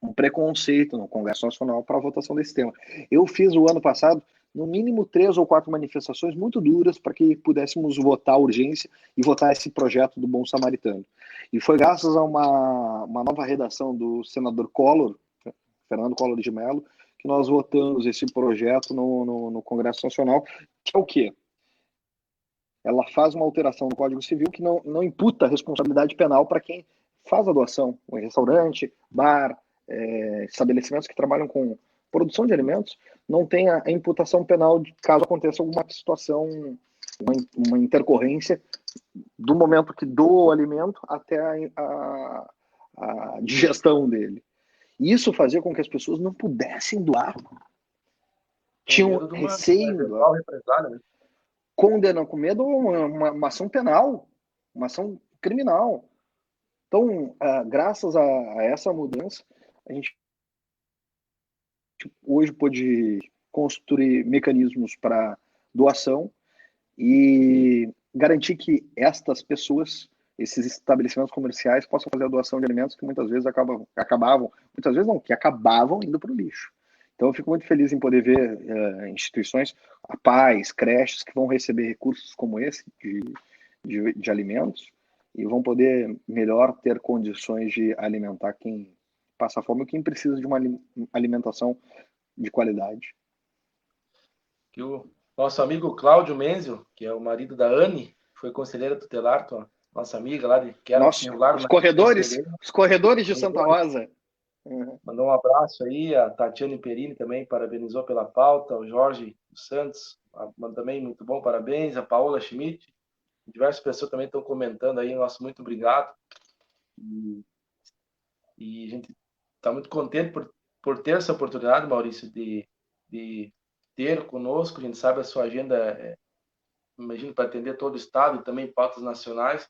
um preconceito no Congresso Nacional para a votação desse tema. Eu fiz o ano passado, no mínimo 3 ou 4 manifestações muito duras para que pudéssemos votar a urgência e votar esse projeto do Bom Samaritano. E foi graças a uma nova redação do senador Collor, Fernando Collor de Mello, que nós votamos esse projeto no Congresso Nacional, que é o quê? Ela faz uma alteração no Código Civil que não imputa responsabilidade penal para quem faz a doação, um restaurante, bar, estabelecimentos que trabalham com produção de alimentos, não tem a imputação penal caso aconteça alguma situação, uma intercorrência do momento que doa o alimento até a digestão dele. Isso fazia com que as pessoas não pudessem doar. Tinham receio de doar. Né? Condenam com medo uma ação penal, uma ação criminal. Então, graças a essa mudança, a gente hoje pode construir mecanismos para doação e garantir que estas pessoas, esses estabelecimentos comerciais, possam fazer a doação de alimentos que muitas vezes acabavam indo para o lixo. Então, eu fico muito feliz em poder ver instituições, pais, creches, que vão receber recursos como esse de alimentos e vão poder melhor ter condições de alimentar quem passa fome ou quem precisa de uma alimentação de qualidade. Que o nosso amigo Cláudio Menzel, que é o marido da Anne, foi conselheira tutelar, nossa amiga lá, que era titular. Os corredores de Santa Rosa. Uhum. Mandou um abraço aí, a Tatiane Perini também parabenizou pela pauta, o Jorge Santos também muito bom, parabéns, a Paola Schmidt, diversas pessoas também estão comentando aí, nosso muito obrigado. E a gente está muito contente por ter essa oportunidade, Maurício, de ter conosco. A gente sabe a sua agenda, imagino, para atender todo o estado e também pautas nacionais,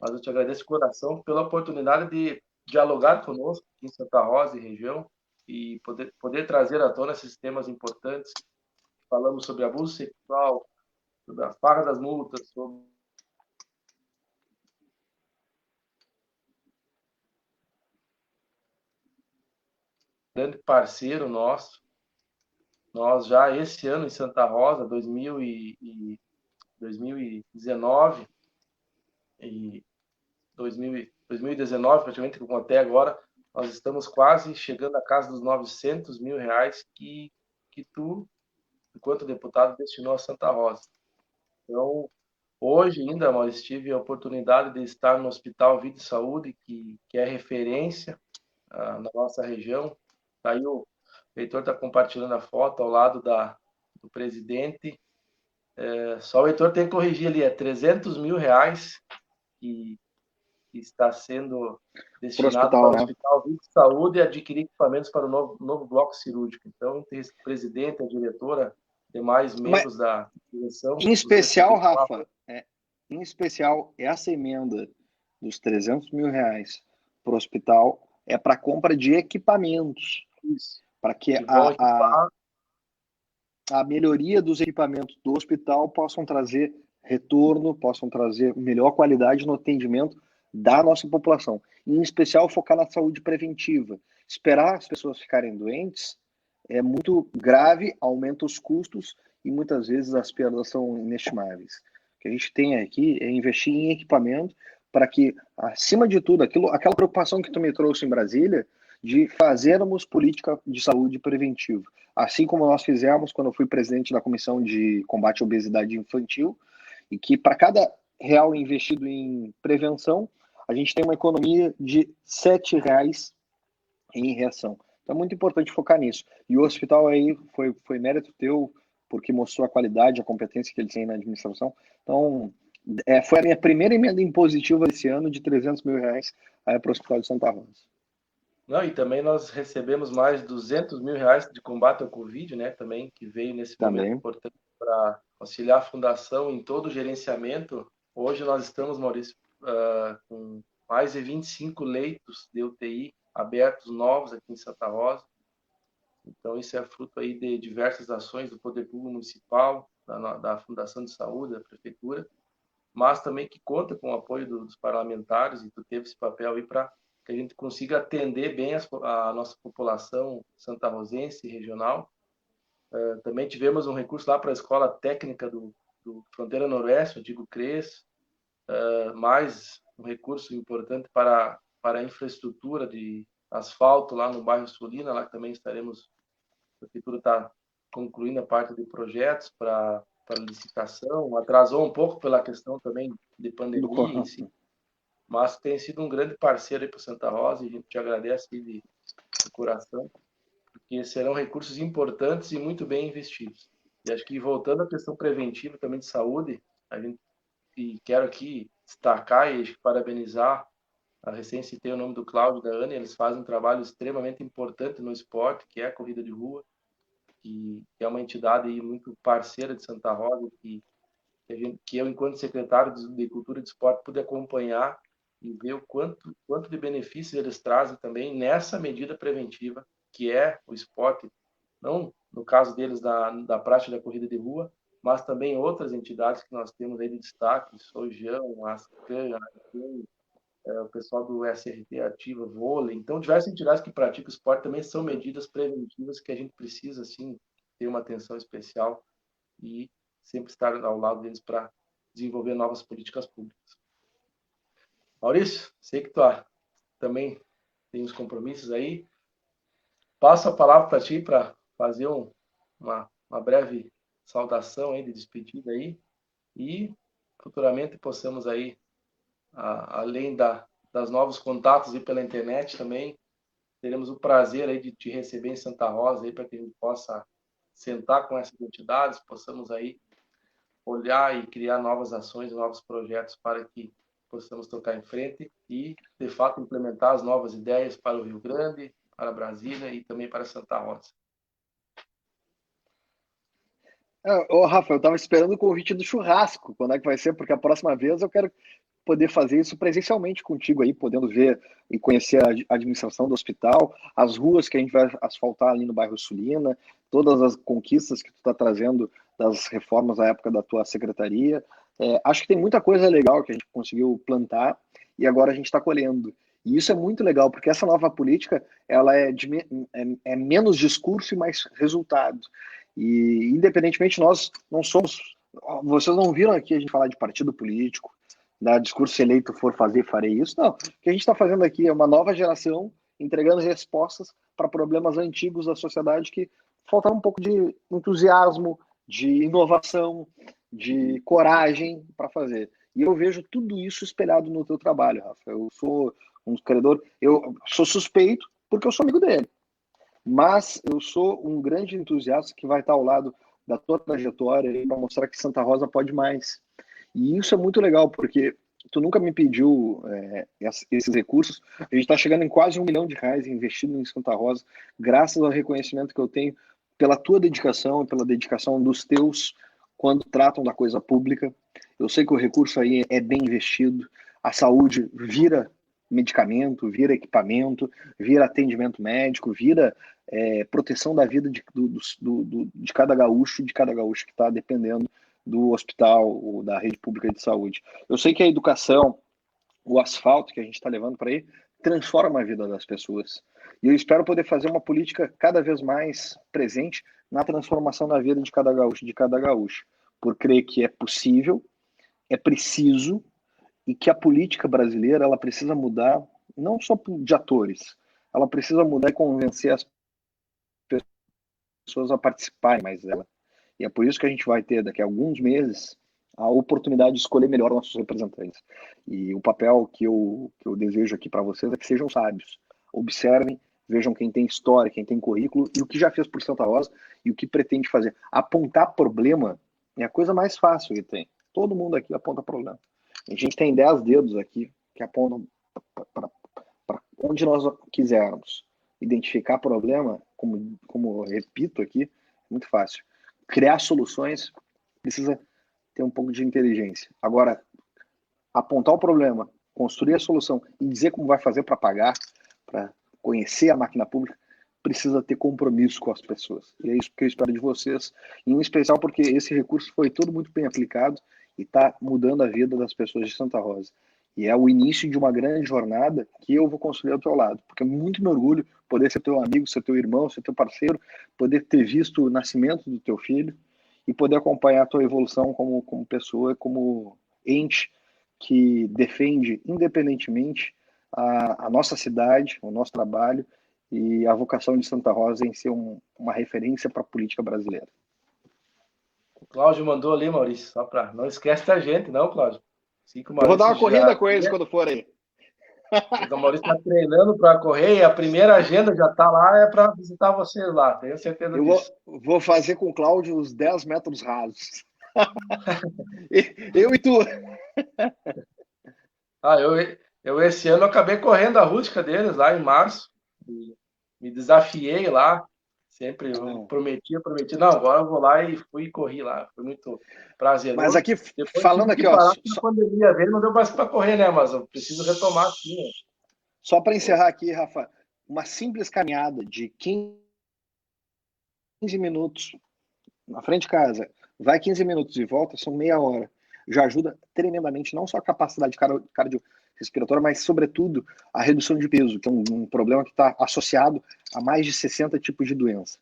mas eu te agradeço de coração pela oportunidade de dialogar conosco aqui em Santa Rosa e região e poder trazer à tona esses temas importantes. Falamos sobre abuso sexual, sobre a farra das multas, sobre grande parceiro nosso. Nós já esse ano em Santa Rosa, 2019 e 2019, praticamente até agora, nós estamos quase chegando à casa dos R$900 mil que tu, enquanto deputado, destinou a Santa Rosa. Então, hoje ainda, Maurício, tive a oportunidade de estar no Hospital Vida e Saúde, que é referência na nossa região. Aí o Heitor está compartilhando a foto ao lado do presidente. Só o Heitor tem que corrigir ali, R$300 mil que está sendo destinado para o Hospital Vida e Saúde e adquirir equipamentos para o novo bloco cirúrgico. Então, entre esse presidente, a diretora, demais membros da direção. Em especial, Rafa, essa emenda dos R$300 mil para o hospital é para compra de equipamentos. Para que a melhoria dos equipamentos do hospital possam trazer retorno, possam trazer melhor qualidade no atendimento da nossa população. Em especial, focar na saúde preventiva. Esperar as pessoas ficarem doentes é muito grave, aumenta os custos e muitas vezes as perdas são inestimáveis. O que a gente tem aqui é investir em equipamento para que, acima de tudo, aquela preocupação que tu me trouxe em Brasília, de fazermos política de saúde preventiva. Assim como nós fizemos quando eu fui presidente da Comissão de Combate à Obesidade Infantil, e que para cada real investido em prevenção, a gente tem uma economia de R$7 em reação. Então é muito importante focar nisso. E o hospital aí foi mérito teu, porque mostrou a qualidade, a competência que ele tem na administração. Então, foi a minha primeira emenda impositiva desse ano de R$300 mil para o Hospital de Santa Rosa. Não, e também nós recebemos mais de 200 mil reais de combate ao Covid, né? Também, que veio nesse momento Também. importante para auxiliar a fundação em todo o gerenciamento. Hoje nós estamos, Maurício, com mais de 25 leitos de UTI abertos novos aqui em Santa Rosa. Então, isso é fruto aí de diversas ações do Poder Público Municipal, da Fundação de Saúde, da Prefeitura, mas também que conta com o apoio dos parlamentares, e tu teve esse papel aí para que a gente consiga atender bem a nossa população santarrosense e regional. Também tivemos um recurso lá para a Escola Técnica do Fronteira Noroeste, o Digo CRES, mais um recurso importante para a infraestrutura de asfalto lá no bairro Sulina, lá que também estaremos, a prefeitura está concluindo a parte de projetos para licitação, atrasou um pouco pela questão também de Do... pandemia em si, mas tem sido um grande parceiro aí para Santa Rosa e a gente te agradece de coração, porque serão recursos importantes e muito bem investidos. E acho que voltando à questão preventiva também de saúde, a gente e quero aqui destacar e parabenizar a recém citei o nome do Cláudio e da Ana, eles fazem um trabalho extremamente importante no esporte, que é a corrida de rua, que é uma entidade aí muito parceira de Santa Rosa, que eu, enquanto secretário de Cultura e de Esporte, pude acompanhar e ver o quanto de benefícios eles trazem também nessa medida preventiva, que é o esporte, não no caso deles da prática da corrida de rua, mas também outras entidades que nós temos aí de destaque, Sojão, Ascan, o pessoal do SRT Ativa, vôlei. Então, diversas entidades que praticam esporte também são medidas preventivas que a gente precisa, assim, ter uma atenção especial e sempre estar ao lado deles para desenvolver novas políticas públicas. Maurício, sei que tu também tem uns compromissos aí. Passo a palavra para ti para fazer uma breve saudação aí de despedida aí e futuramente possamos aí, além das novos contatos aí pela internet também, teremos o prazer aí de te receber em Santa Rosa aí para que a gente possa sentar com essas entidades, possamos aí olhar e criar novas ações, novos projetos para que possamos tocar em frente e, de fato, implementar as novas ideias para o Rio Grande, para Brasília e também para Santa Rosa. Ô, Rafa, eu estava esperando o convite do churrasco. Quando é que vai ser? Porque a próxima vez eu quero poder fazer isso presencialmente contigo aí, podendo ver e conhecer a administração do hospital, as ruas que a gente vai asfaltar ali no bairro Sulina, todas as conquistas que tu está trazendo das reformas da época da tua secretaria. Acho que tem muita coisa legal que a gente conseguiu plantar e agora a gente está colhendo. E isso é muito legal, porque essa nova política ela é menos discurso e mais resultado. E, independentemente, nós não somos. Vocês não viram aqui a gente falar de partido político, da discurso eleito for fazer, farei isso. Não. O que a gente está fazendo aqui é uma nova geração entregando respostas para problemas antigos da sociedade que faltava um pouco de entusiasmo, de inovação, de coragem para fazer. E eu vejo tudo isso espelhado no teu trabalho, Rafa. Eu sou um credor, eu sou suspeito porque eu sou amigo dele. Mas eu sou um grande entusiasta que vai estar ao lado da tua trajetória para mostrar que Santa Rosa pode mais. E isso é muito legal, porque tu nunca me pediu esses recursos. A gente está chegando em quase R$ 1 milhão investido em Santa Rosa, graças ao reconhecimento que eu tenho pela tua dedicação e pela dedicação dos teus quando tratam da coisa pública. Eu sei que o recurso aí é bem investido, a saúde vira medicamento, vira equipamento, vira atendimento médico, vira proteção da vida de cada gaúcho, de cada gaúcho que está dependendo do hospital ou da rede pública de saúde. Eu sei que a educação, o asfalto que a gente está levando para aí, transforma a vida das pessoas. E eu espero poder fazer uma política cada vez mais presente na transformação da vida de cada gaúcho, por crer que é possível, é preciso e que a política brasileira ela precisa mudar não só de atores, ela precisa mudar e convencer as pessoas a participarem mais dela. E é por isso que a gente vai ter, daqui a alguns meses, a oportunidade de escolher melhor nossos representantes. E o papel que eu desejo aqui para vocês é que sejam sábios. Observem, vejam quem tem história, quem tem currículo, e o que já fez por Santa Rosa e o que pretende fazer. Apontar problema é a coisa mais fácil que tem. Todo mundo aqui aponta problema. A gente tem 10 dedos aqui que apontam para onde nós quisermos identificar problema, como eu repito aqui, é muito fácil. Criar soluções precisa ter um pouco de inteligência. Agora, apontar o problema, construir a solução e dizer como vai fazer para pagar, para conhecer a máquina pública, precisa ter compromisso com as pessoas. E é isso que eu espero de vocês, em especial porque esse recurso foi todo muito bem aplicado e está mudando a vida das pessoas de Santa Rosa. E é o início de uma grande jornada que eu vou construir ao teu lado, porque é muito me orgulho poder ser teu amigo, ser teu irmão, ser teu parceiro, poder ter visto o nascimento do teu filho e poder acompanhar a tua evolução como pessoa, como ente que defende independentemente a nossa cidade, o nosso trabalho e a vocação de Santa Rosa em ser uma referência para a política brasileira. O Cláudio mandou ali, Maurício, só para... Não esquece da gente, não, Cláudio. Assim que o Eu vou dar Maurício uma corrida já... com eles quando for aí. O Maurício está treinando para correr e a primeira agenda já está lá, é para visitar vocês lá, tenho certeza disso. Vou fazer com o Cláudio os 10 metros rasos. Eu e tu. Eu esse ano acabei correndo a rústica deles lá em março. Me desafiei lá. Sempre eu prometi. Não, agora eu vou lá e fui e corri lá. Foi muito prazeroso. Mas aqui, depois falando aqui, ó. A pandemia veio, não deu mais para correr, né? Mas eu preciso retomar aqui, né? Só para encerrar aqui, Rafa, uma simples caminhada de 15 minutos na frente de casa, vai 15 minutos e volta, são meia hora. Já ajuda tremendamente, não só a capacidade cardiorrespiratória, mas, sobretudo, a redução de peso, que é um problema que está associado a mais de 60 tipos de doença.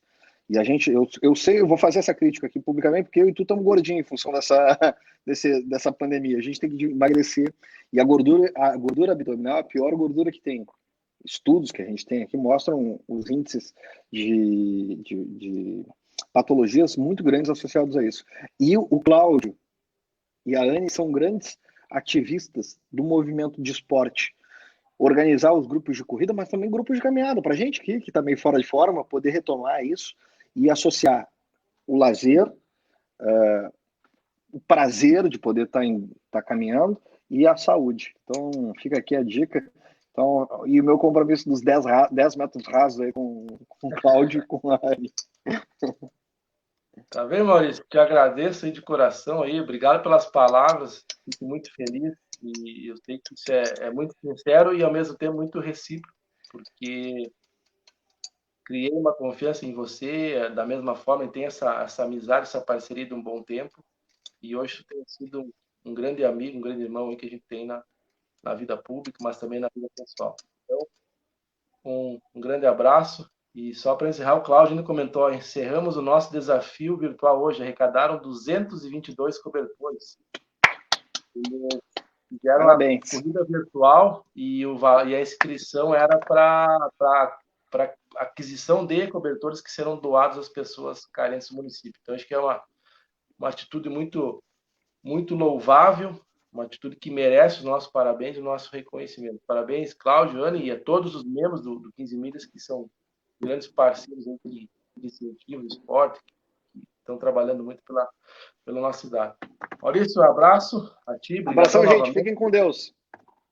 E a gente, eu sei, eu vou fazer essa crítica aqui publicamente, porque eu e tu estamos gordinhos em função dessa pandemia. A gente tem que emagrecer. E a gordura abdominal é a pior gordura que tem. Estudos que a gente tem aqui mostram os índices de patologias muito grandes associados a isso. E o Cláudio e a Anne são grandes ativistas do movimento de esporte. Organizar os grupos de corrida, mas também grupos de caminhada. Para a gente aqui, que está meio fora de forma, poder retomar isso e associar o lazer, o prazer de poder estar caminhando e a saúde. Então, fica aqui a dica. Então, e o meu compromisso dos 10 metros rasos aí com o Cláudio e com a Anne. Tá vendo, Maurício? Te agradeço aí de coração aí. Obrigado pelas palavras. Fico muito feliz. E eu sei que isso é muito sincero e, ao mesmo tempo, muito recíproco, porque criei uma confiança em você, da mesma forma, e tem essa amizade, essa parceria de um bom tempo. E hoje tem sido um grande amigo, um grande irmão aí que a gente tem na vida pública, mas também na vida pessoal. Então, um grande abraço. E só para encerrar, o Cláudio ainda comentou: encerramos o nosso desafio virtual hoje, arrecadaram 222 cobertores. Fizeram uma corrida virtual e a inscrição era para aquisição de cobertores que serão doados às pessoas carentes do município. Então, acho que é uma atitude muito, muito louvável, uma atitude que merece os nossos parabéns e o nosso reconhecimento. Parabéns, Cláudio, Anne e a todos os membros do 15 Milhas, que são grandes parceiros de incentivo, de esporte, que estão trabalhando muito pela nossa cidade. Maurício, um abraço a ti. Abração, gente. Fiquem com Deus.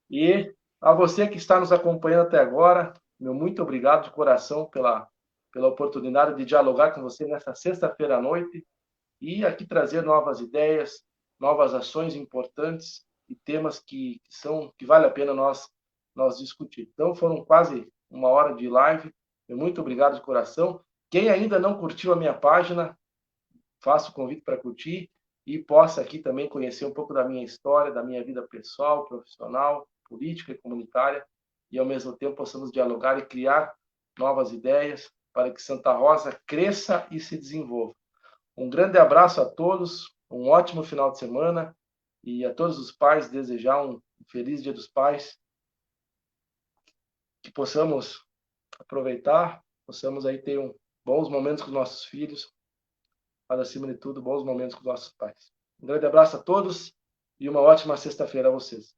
E a você que está nos acompanhando até agora, meu muito obrigado de coração pela oportunidade de dialogar com você nesta sexta-feira à noite e aqui trazer novas ideias, novas ações importantes e temas que vale a pena nós discutir. Então, foram quase uma hora de live. Meu muito obrigado de coração. Quem ainda não curtiu a minha página, faço o convite para curtir e possa aqui também conhecer um pouco da minha história, da minha vida pessoal, profissional, política e comunitária, e ao mesmo tempo possamos dialogar e criar novas ideias para que Santa Rosa cresça e se desenvolva. Um grande abraço a todos, um ótimo final de semana e a todos os pais desejar um feliz Dia dos Pais, que possamos aproveitar, possamos aí ter bons momentos com nossos filhos, mas acima de tudo, bons momentos com nossos pais. Um grande abraço a todos e uma ótima sexta-feira a vocês.